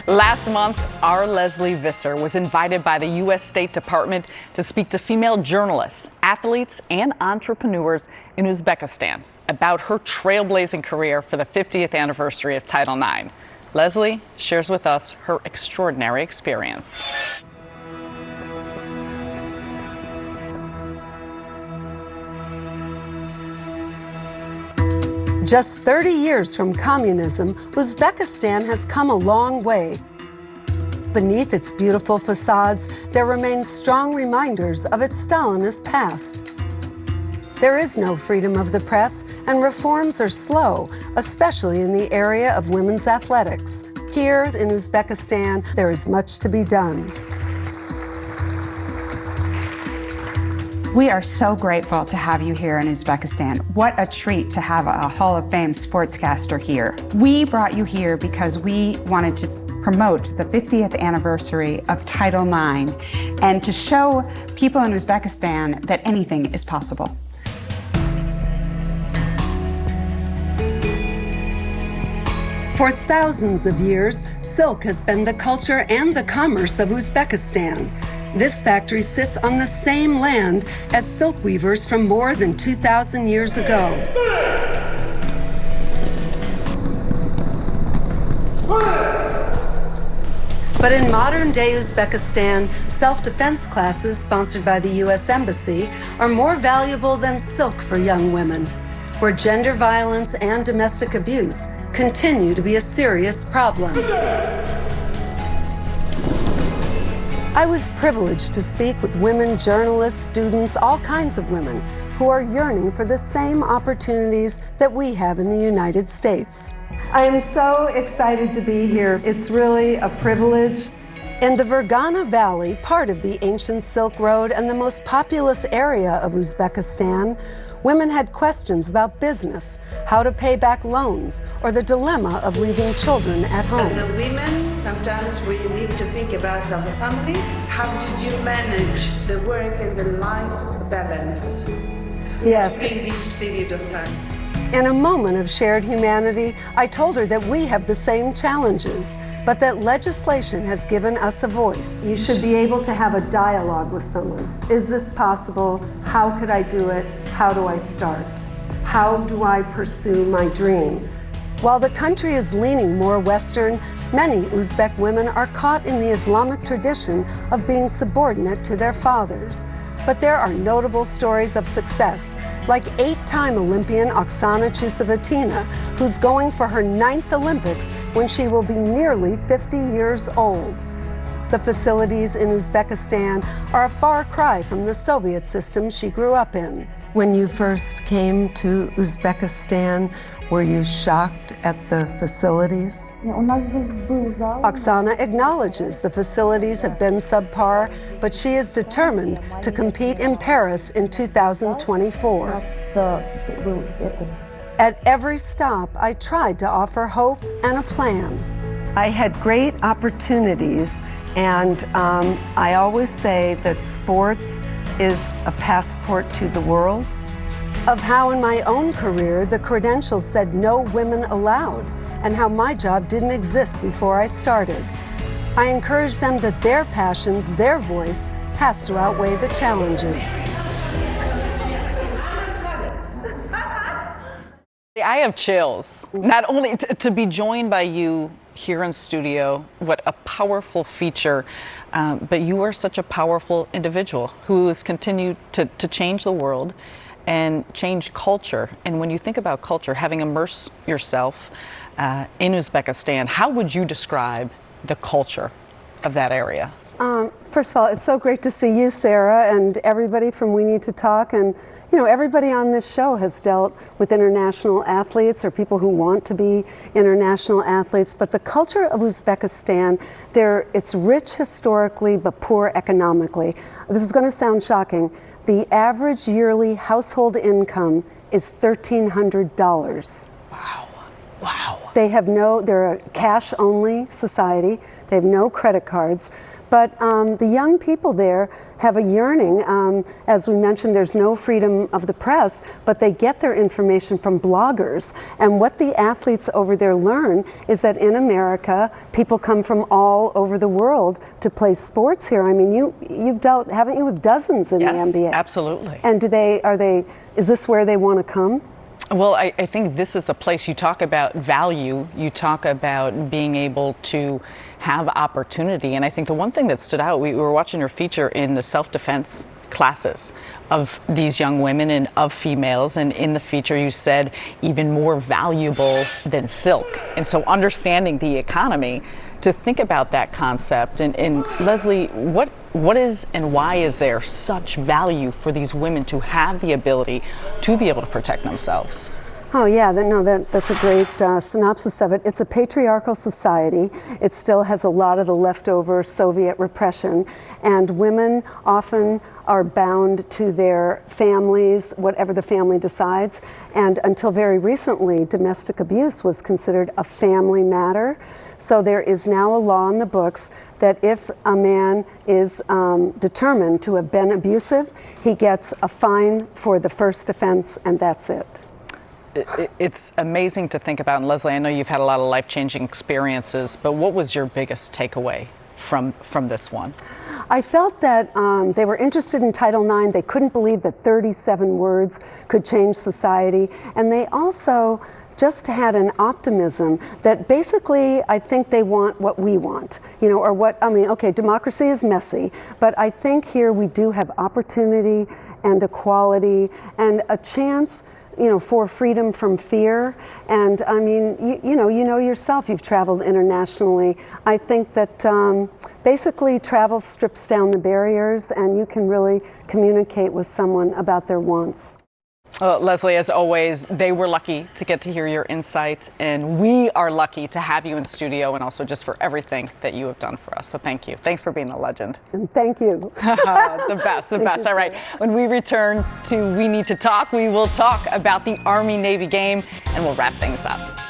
Last month, our Lesley was invited by the U.S. State Department to speak to female journalists, athletes, and entrepreneurs in Uzbekistan about her trailblazing career for the 50th anniversary of Title IX. Lesley shares with us her extraordinary experience. Just 30 years from communism, Uzbekistan has come a long way. Beneath its beautiful facades, there remain strong reminders of its Stalinist past. There is no freedom of the press, and reforms are slow, especially in the area of women's athletics. Here in Uzbekistan, there is much to be done. We are so grateful to have you here in Uzbekistan. What a treat to have a Hall of Fame sportscaster here. We brought you here because we wanted to promote the 50th anniversary of Title IX and to show people in Uzbekistan that anything is possible. For thousands of years, silk has been the culture and the commerce of Uzbekistan. This factory sits on the same land as silk weavers from more than 2,000 years ago. But in modern-day Uzbekistan, self-defense classes sponsored by the U.S. Embassy are more valuable than silk for young women, where gender violence and domestic abuse continue to be a serious problem. I was privileged to speak with women journalists, students, all kinds of women who are yearning for the same opportunities that we have in the United States. I am so excited to be here. It's really a privilege. In the Fergana Valley, part of the ancient Silk Road and the most populous area of Uzbekistan, women had questions about business, how to pay back loans, or the dilemma of leaving children at home. As a woman, sometimes we need to think about our family. How did you manage the work and the life balance? Yes. In this period of time? In a moment of shared humanity, I told her that we have the same challenges, but that legislation has given us a voice. You should be able to have a dialogue with someone. Is this possible? How could I do it? How do I start? How do I pursue my dream? While the country is leaning more Western, many Uzbek women are caught in the Islamic tradition of being subordinate to their fathers. But there are notable stories of success, like 8-time Olympian Oksana Chusovitina, who's going for her 9th Olympics when she will be nearly 50 years old. The facilities in Uzbekistan are a far cry from the Soviet system she grew up in. When you first came to Uzbekistan, were you shocked at the facilities? Oksana acknowledges the facilities have been subpar, but she is determined to compete in Paris in 2024. At every stop, I tried to offer hope and a plan. I had great opportunities, and I always say that sports is a passport to the world. Of how in my own career the credentials said no women allowed, and how my job didn't exist before I started. I encourage them that their passions, their voice, has to outweigh the challenges. I have chills. Not only to be joined by you here in studio, what a powerful feature, but you are such a powerful individual who has continued to change the world and change culture. And when you think about culture, having immersed yourself in Uzbekistan, how would you describe the culture of that area? First of all, it's so great to see you, Sarah, and everybody from We Need to Talk. And you know, everybody on this show has dealt with international athletes or people who want to be international athletes. But the culture of Uzbekistan, it's rich historically but poor economically. This is going to sound shocking. The average yearly household income is $1,300. Wow. Wow. They're a cash-only society. They have no credit cards. But the young people there have a yearning. As we mentioned, there's no freedom of the press, but they get their information from bloggers. And what the athletes over there learn is that in America, people come from all over the world to play sports here. I mean, you've dealt, haven't you, with dozens in the NBA? Yes, absolutely. And is this where they want to come? Well, I think this is the place. You talk about value, you talk about being able to have opportunity. And I think the one thing that stood out, we were watching your feature in the self-defense classes of these young women and of females. And in the feature, you said even more valuable than silk. And so understanding the economy, to think about that concept. And Lesley, what is and why is there such value for these women to have the ability to be able to protect themselves? Oh yeah, that's a great synopsis of it. It's a patriarchal society. It still has a lot of the leftover Soviet repression, and women often are bound to their families, whatever the family decides. And until very recently, domestic abuse was considered a family matter. So there is now a law in the books that if a man is determined to have been abusive, he gets a fine for the first offense, and that's it. It's amazing to think about. And Lesley, I know you've had a lot of life-changing experiences, but what was your biggest takeaway from this one? I felt that they were interested in Title IX. They couldn't believe that 37 words could change society. And they also just had an optimism that basically I think they want what we want, okay, democracy is messy, but I think here we do have opportunity and equality and a chance for freedom from fear. And I mean, you know yourself, you've traveled internationally. I think that basically travel strips down the barriers and you can really communicate with someone about their wants. Lesley, as always, they were lucky to get to hear your insight, and we are lucky to have you in studio and also just for everything that you have done for us. So thank you. Thanks for being a legend. And thank you. The best. All right. When we return to We Need to Talk, we will talk about the Army-Navy game and we'll wrap things up.